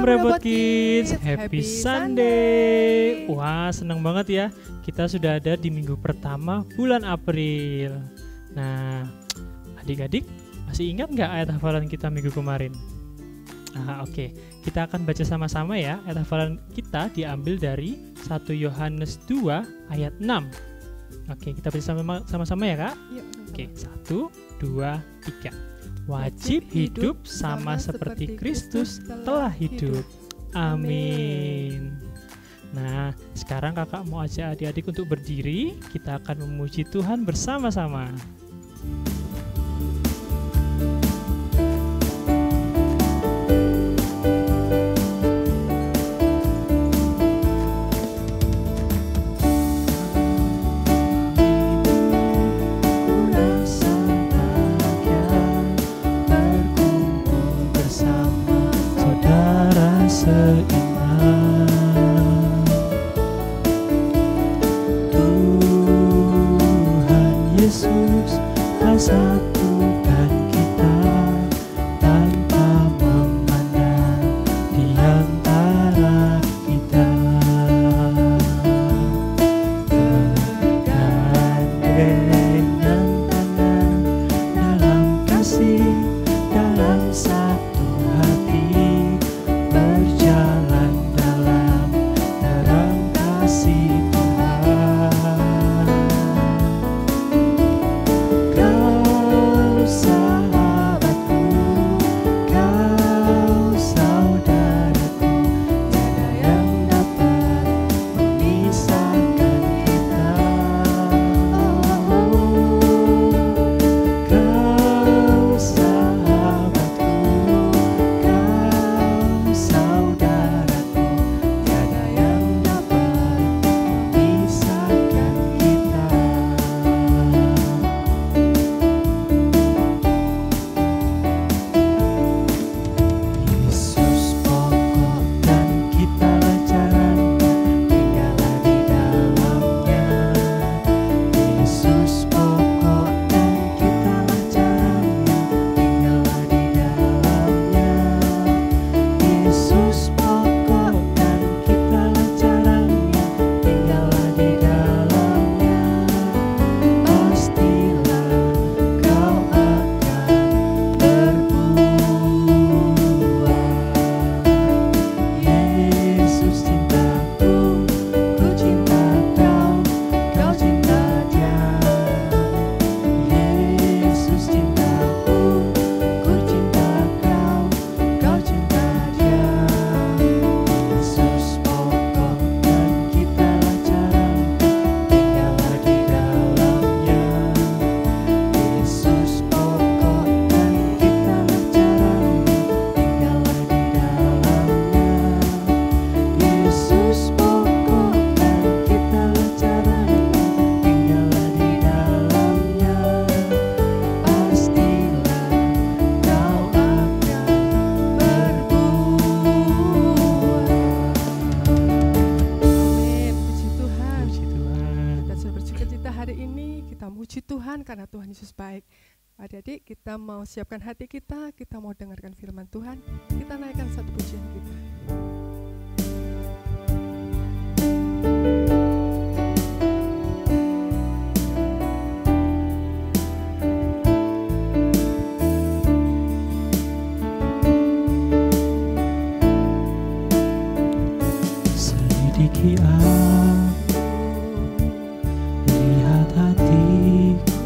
Rebot Kids, happy Sunday. Wah, senang banget ya. Kita sudah ada di minggu pertama bulan April. Nah, adik-adik masih ingat nggak ayat hafalan kita minggu kemarin? Oke. Kita akan baca sama-sama ya. Ayat hafalan kita diambil dari 1 Yohanes 2 ayat 6. Oke, kita baca sama-sama ya, Kak? Yuk, Oke, 1, 2, 3. Wajib hidup sama seperti Kristus telah hidup. Amin. Nah, sekarang kakak mau ajak adik-adik untuk berdiri. Kita akan memuji Tuhan bersama-sama. Satukan kita tanpa memandang di antara kita, bergandengan tangan dalam kasih, dalam satu hati, berjalan dalam terang kasih Tuhan. Karena Tuhan Yesus baik. Adik-adik, kita mau siapkan hati kita mau dengarkan firman Tuhan. Kita naikkan satu pujian kita. Selidiki aku, lihat hatiku,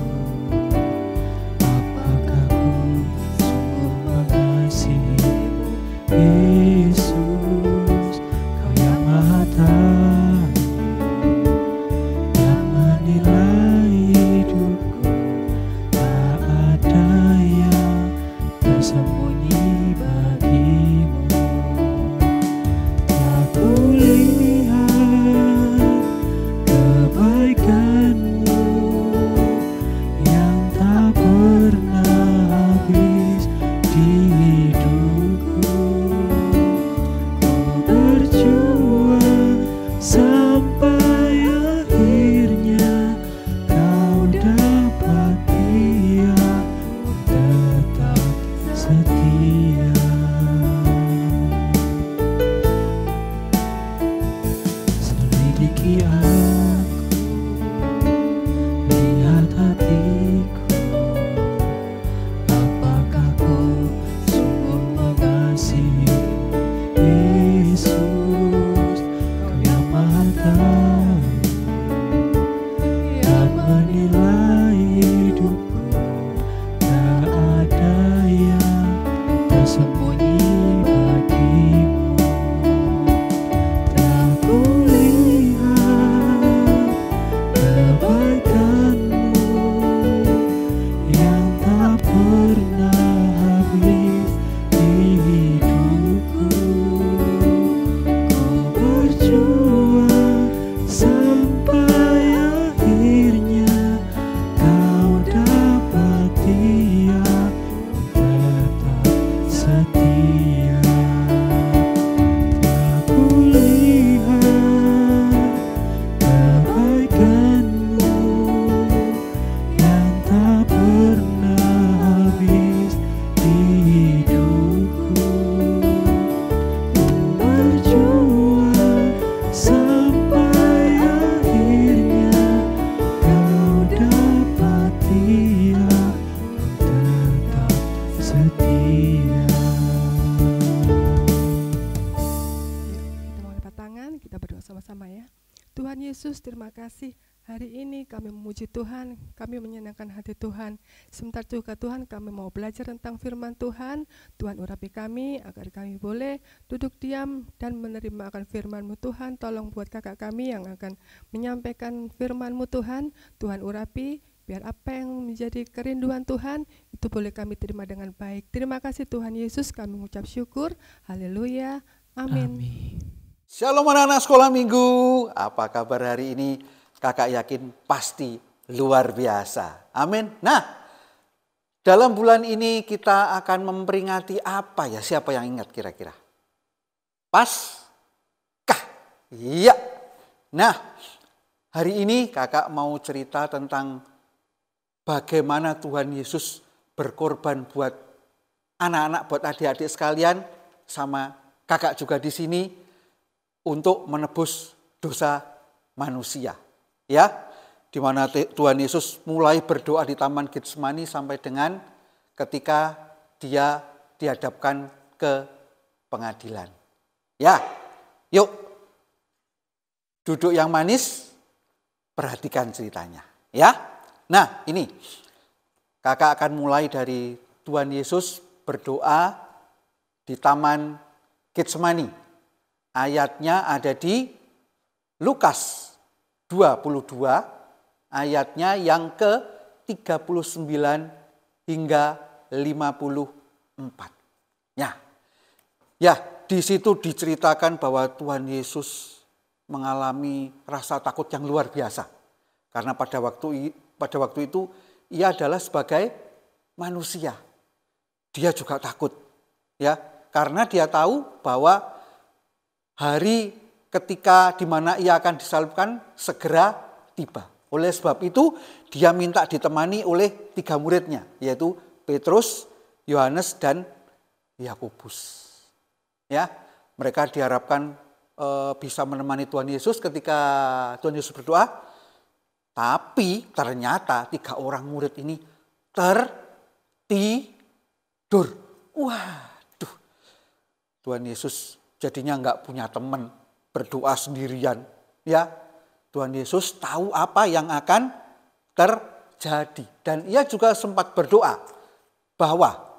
apakah ku sungguh mengasihimu, Yesus. terima kasih. Hari ini kami memuji Tuhan, kami menyenangkan hati Tuhan. Sebentar juga Tuhan, kami mau belajar tentang firman Tuhan. Tuhan urapi kami agar kami boleh duduk diam dan menerima akan firman-Mu Tuhan. Tolong buat kakak kami yang akan menyampaikan firman-Mu Tuhan. Tuhan urapi, biar apa yang menjadi kerinduan Tuhan, itu boleh kami terima dengan baik. Terima kasih Tuhan Yesus, kami mengucap syukur. Haleluya, amin. Shalom anak-anak sekolah minggu, apa kabar hari ini? Kakak yakin pasti luar biasa. Amin. Nah, dalam bulan ini kita akan memperingati apa ya? Siapa yang ingat kira-kira? Paskah. Iya. Nah, hari ini kakak mau cerita tentang bagaimana Tuhan Yesus berkorban buat anak-anak, buat adik-adik sekalian, sama kakak juga di sini untuk menebus dosa manusia. Ya, di mana Tuhan Yesus mulai berdoa di Taman Getsemani sampai dengan ketika dia dihadapkan ke pengadilan. Ya, yuk duduk yang manis, perhatikan ceritanya. Ya, nah ini kakak akan mulai dari Tuhan Yesus berdoa di Taman Getsemani. Ayatnya ada di Lukas 22 ayatnya yang ke-39 hingga 54. Ya, di situ diceritakan bahwa Tuhan Yesus mengalami rasa takut yang luar biasa. Karena pada waktu itu ia adalah sebagai manusia. Dia juga takut. Ya, karena dia tahu bahwa hari ketika di mana ia akan disalibkan segera tiba. Oleh sebab itu dia minta ditemani oleh 3 muridnya, yaitu Petrus, Yohanes, dan Yakobus. Ya, mereka diharapkan bisa menemani Tuhan Yesus ketika Tuhan Yesus berdoa. Tapi ternyata 3 orang murid ini tertidur. Waduh, Tuhan Yesus jadinya nggak punya teman, berdoa sendirian. Ya, Tuhan Yesus tahu apa yang akan terjadi. Dan ia juga sempat berdoa bahwa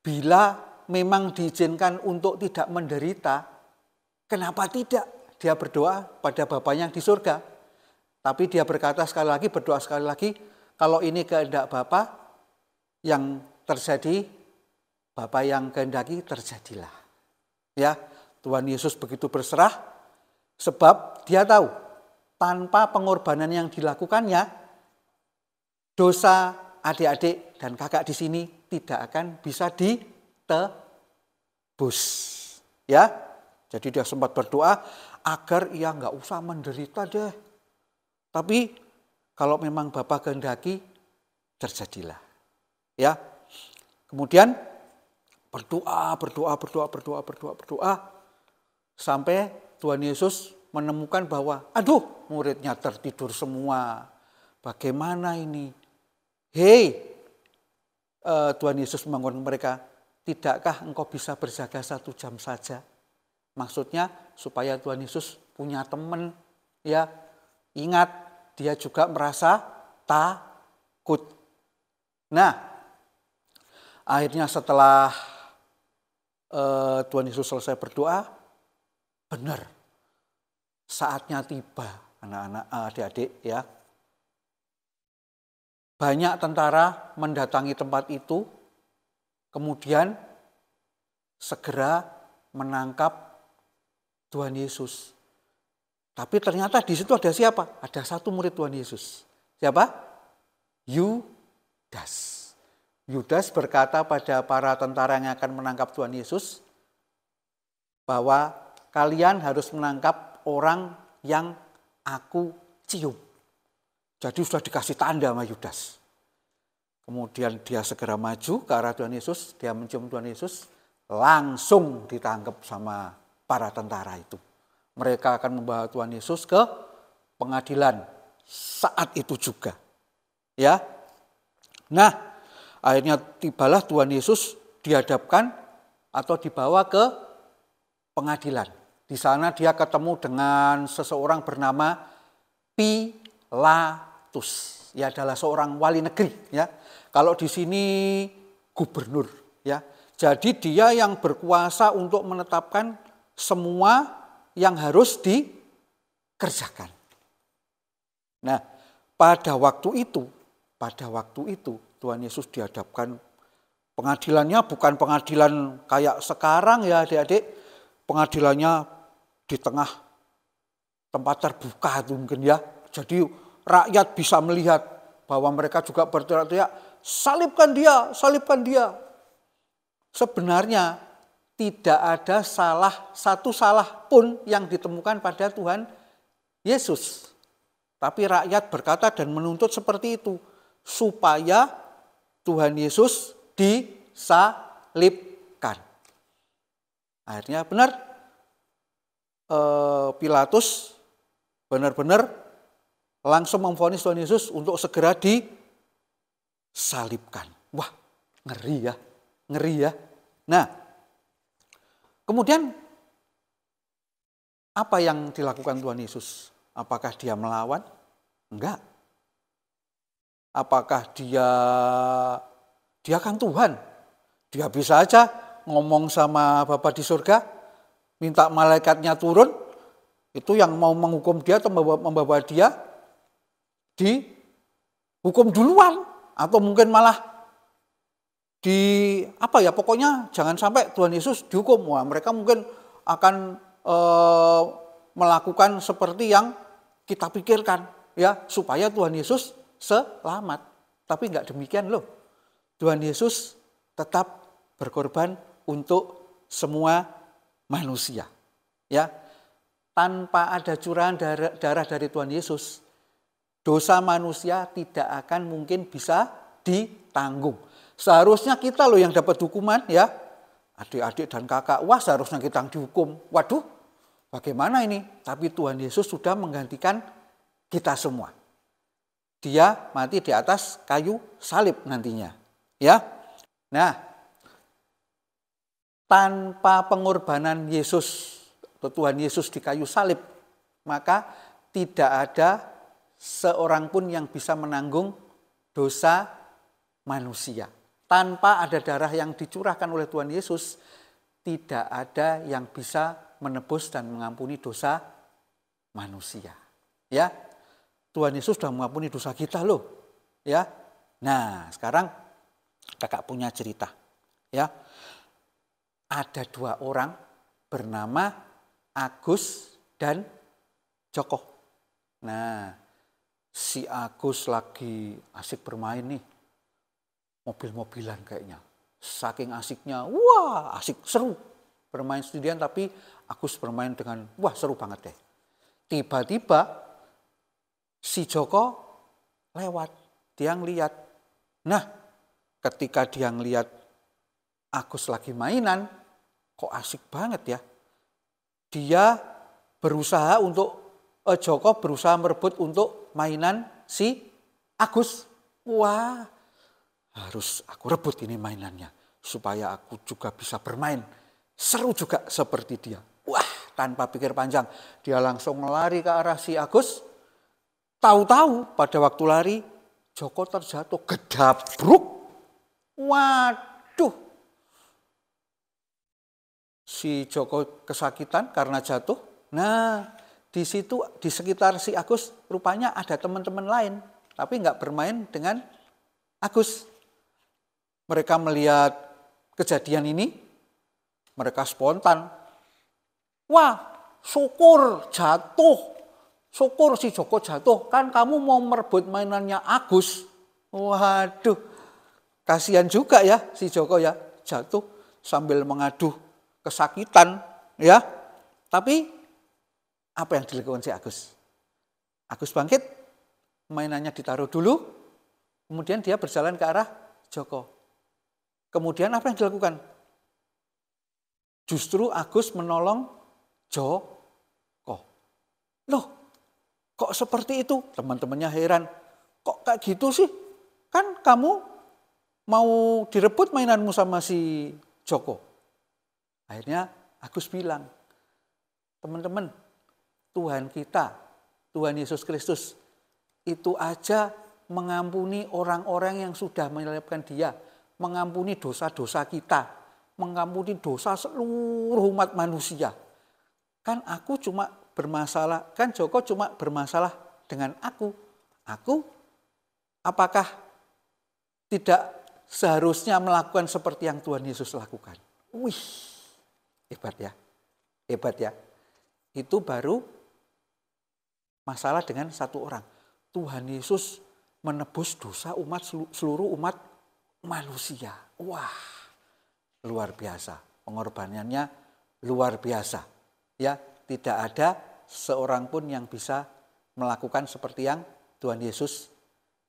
bila memang diizinkan untuk tidak menderita, kenapa tidak? Dia berdoa pada Bapanya yang di surga. Tapi dia berkata sekali lagi, berdoa sekali lagi, kalau ini kehendak Bapa yang terjadi, Bapa yang kehendaki terjadilah. Ya, Tuhan Yesus begitu berserah. Sebab dia tahu tanpa pengorbanan yang dilakukannya, dosa adik-adik dan kakak di sini tidak akan bisa ditebus. Ya, jadi dia sempat berdoa agar ia nggak usah menderita deh. Tapi kalau memang Bapa kehendaki, terjadilah. Ya, kemudian berdoa sampai Tuhan Yesus menemukan bahwa, aduh, muridnya tertidur semua. Bagaimana ini? Hei, Tuhan Yesus membangun mereka, tidakkah engkau bisa berjaga 1 jam saja? Maksudnya supaya Tuhan Yesus punya teman. Ya, ingat, dia juga merasa takut. Nah, akhirnya setelah Tuhan Yesus selesai berdoa, benar, saatnya tiba, anak-anak, adik-adik ya. Banyak tentara mendatangi tempat itu, kemudian segera menangkap Tuhan Yesus. Tapi ternyata di situ ada siapa? Ada 1 murid Tuhan Yesus. Siapa? Yudas. Yudas berkata pada para tentara yang akan menangkap Tuhan Yesus bahwa kalian harus menangkap orang yang aku cium. Jadi sudah dikasih tanda sama Yudas. Kemudian dia segera maju ke arah Tuhan Yesus, dia mencium Tuhan Yesus, langsung ditangkap sama para tentara itu. Mereka akan membawa Tuhan Yesus ke pengadilan saat itu juga. Ya. Nah, akhirnya tibalah Tuhan Yesus dihadapkan atau dibawa ke pengadilan. Di sana dia ketemu dengan seseorang bernama Pilatus. Ya, adalah seorang wali negeri, ya. Kalau di sini gubernur, ya. Jadi dia yang berkuasa untuk menetapkan semua yang harus dikerjakan. Nah, pada waktu itu Tuhan Yesus dihadapkan, pengadilannya bukan pengadilan kayak sekarang ya adik-adik, pengadilannya di tengah tempat terbuka itu mungkin ya. Jadi rakyat bisa melihat bahwa mereka juga berteriak-teriak, salibkan dia, salibkan dia. Sebenarnya tidak ada satu salah pun yang ditemukan pada Tuhan Yesus. Tapi rakyat berkata dan menuntut seperti itu, supaya Tuhan Yesus disalibkan. Akhirnya benar, Pilatus benar-benar langsung memvonis Tuhan Yesus untuk segera disalibkan. Wah, ngeri ya. Nah, kemudian apa yang dilakukan Tuhan Yesus? Apakah dia melawan? Enggak. Apakah dia kan Tuhan? Dia bisa aja ngomong sama Bapa di surga, minta malaikatnya turun, itu yang mau menghukum dia atau membawa dia dihukum duluan, atau mungkin malah pokoknya jangan sampai Tuhan Yesus dihukum. Wah, mereka mungkin akan melakukan seperti yang kita pikirkan, ya, supaya Tuhan Yesus selamat. Tapi enggak demikian loh. Tuhan Yesus tetap berkorban untuk semua manusia, ya. Tanpa ada curahan darah dari Tuhan Yesus, dosa manusia tidak akan mungkin bisa ditanggung. Seharusnya kita loh yang dapat hukuman, ya. Adik-adik dan kakak, wah seharusnya kita yang dihukum. Waduh, bagaimana ini? Tapi Tuhan Yesus sudah menggantikan kita semua. Dia mati di atas kayu salib nantinya, ya. Nah, tanpa pengorbanan Yesus, Tuhan Yesus di kayu salib, maka tidak ada seorang pun yang bisa menanggung dosa manusia. Tanpa ada darah yang dicurahkan oleh Tuhan Yesus, tidak ada yang bisa menebus dan mengampuni dosa manusia. Ya, Tuhan Yesus sudah mengampuni dosa kita loh. Ya, nah sekarang kakak punya cerita. Ya, ada 2 orang bernama Agus dan Joko. Nah, si Agus lagi asik bermain nih, mobil-mobilan kayaknya. Saking asiknya, wah asik, seru. Bermain sendirian tapi Agus bermain dengan, wah seru banget deh. Tiba-tiba si Joko lewat, dia ngeliat. Nah, ketika dia ngeliat Agus lagi mainan, kok asik banget ya. Dia berusaha Joko berusaha merebut untuk mainan si Agus. Wah, harus aku rebut ini mainannya supaya aku juga bisa bermain seru juga seperti dia. Wah, tanpa pikir panjang dia langsung lari ke arah si Agus. Tahu-tahu pada waktu lari Joko terjatuh, gedabruk. Waduh, si Joko kesakitan karena jatuh. Nah, di situ di sekitar si Agus rupanya ada teman-teman lain, tapi nggak bermain dengan Agus. Mereka melihat kejadian ini, mereka spontan. Wah, syukur jatuh. Syukur si Joko jatuh. Kan kamu mau merebut mainannya Agus. Waduh, kasihan juga ya si Joko ya, jatuh sambil mengaduh kesakitan ya. Tapi apa yang dilakukan si Agus? Agus bangkit, mainannya ditaruh dulu, kemudian dia berjalan ke arah Joko. Kemudian apa yang dilakukan? Justru Agus menolong Joko. Loh, kok seperti itu? Teman-temannya heran. Kok kayak gitu sih? Kan kamu mau direbut mainanmu sama si Joko. Akhirnya Agus bilang, teman-teman, Tuhan kita Tuhan Yesus Kristus itu aja mengampuni orang-orang yang sudah menyalibkan dia, mengampuni dosa-dosa kita, mengampuni dosa seluruh umat manusia. Kan aku cuma bermasalah, kan Joko cuma bermasalah dengan aku. Aku apakah tidak seharusnya melakukan seperti yang Tuhan Yesus lakukan? Wih, hebat ya. Hebat ya. Itu baru masalah dengan satu orang. Tuhan Yesus menebus dosa seluruh umat manusia. Wah, luar biasa. Pengorbanannya luar biasa. Ya, tidak ada seorang pun yang bisa melakukan seperti yang Tuhan Yesus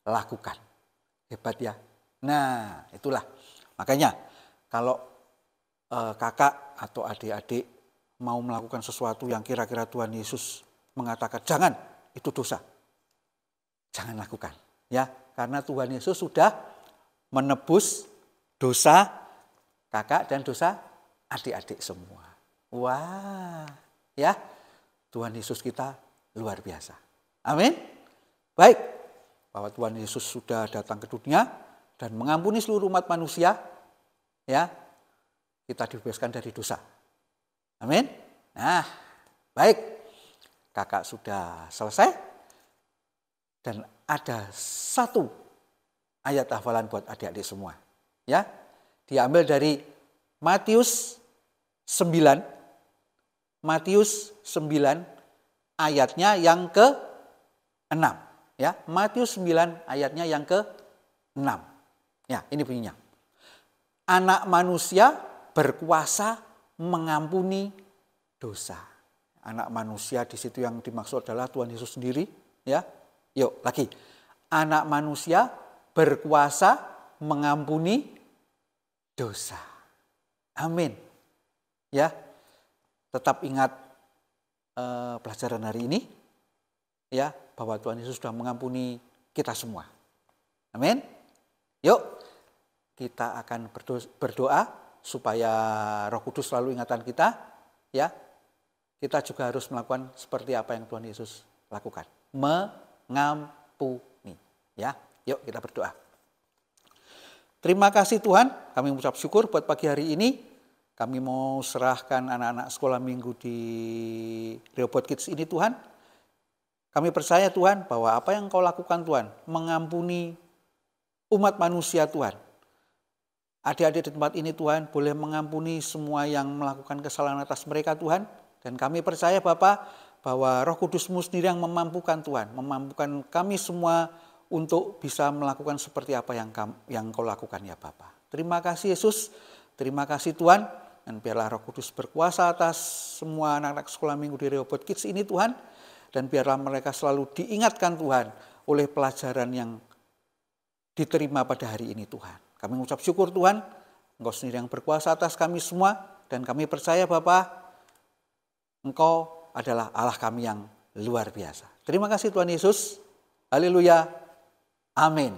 lakukan. Hebat ya. Nah, itulah. Makanya kalau kakak atau adik-adik mau melakukan sesuatu yang kira-kira Tuhan Yesus mengatakan jangan, itu dosa. Jangan lakukan. Ya, karena Tuhan Yesus sudah menebus dosa kakak dan dosa adik-adik semua. Wah, ya. Tuhan Yesus kita luar biasa. Amin. Baik, bahwa Tuhan Yesus sudah datang ke dunia dan mengampuni seluruh umat manusia, ya, kita dibebaskan dari dosa. Amin. Nah, baik, kakak sudah selesai dan ada satu ayat hafalan buat adik-adik semua, ya, diambil dari Matius 9 ayatnya yang ke-6, ya. Matius 9 ayatnya yang ke-6. Ya, ini bunyinya. Anak manusia berkuasa mengampuni dosa. Anak manusia di situ yang dimaksud adalah Tuhan Yesus sendiri, ya. Yuk, lagi. Anak manusia berkuasa mengampuni dosa. Amin. Ya. Tetap ingat pelajaran hari ini, ya, bahwa Tuhan Yesus sudah mengampuni kita semua. Amin. Yuk, kita akan berdoa supaya Roh Kudus selalu ingatan kita, ya. Kita juga harus melakukan seperti apa yang Tuhan Yesus lakukan, mengampuni, ya. Yuk kita berdoa. Terima kasih Tuhan, kami mengucap syukur buat pagi hari ini. Kami mau serahkan anak-anak sekolah minggu di Rehoboth Kids ini Tuhan. Kami percaya Tuhan bahwa apa yang Kau lakukan Tuhan, mengampuni umat manusia Tuhan. Adik-adik di tempat ini Tuhan boleh mengampuni semua yang melakukan kesalahan atas mereka Tuhan. Dan kami percaya Bapa bahwa Roh Kudus-Mu sendiri yang memampukan Tuhan. Memampukan kami semua untuk bisa melakukan seperti apa yang Kau lakukan ya Bapa. Terima kasih Yesus, terima kasih Tuhan. Dan biarlah Roh Kudus berkuasa atas semua anak-anak sekolah minggu di Rehoboth Kids ini Tuhan. Dan biarlah mereka selalu diingatkan Tuhan oleh pelajaran yang diterima pada hari ini Tuhan. Kami mengucap syukur Tuhan, Engkau sendiri yang berkuasa atas kami semua. Dan kami percaya Bapa, Engkau adalah Allah kami yang luar biasa. Terima kasih Tuhan Yesus. Haleluya. Amin.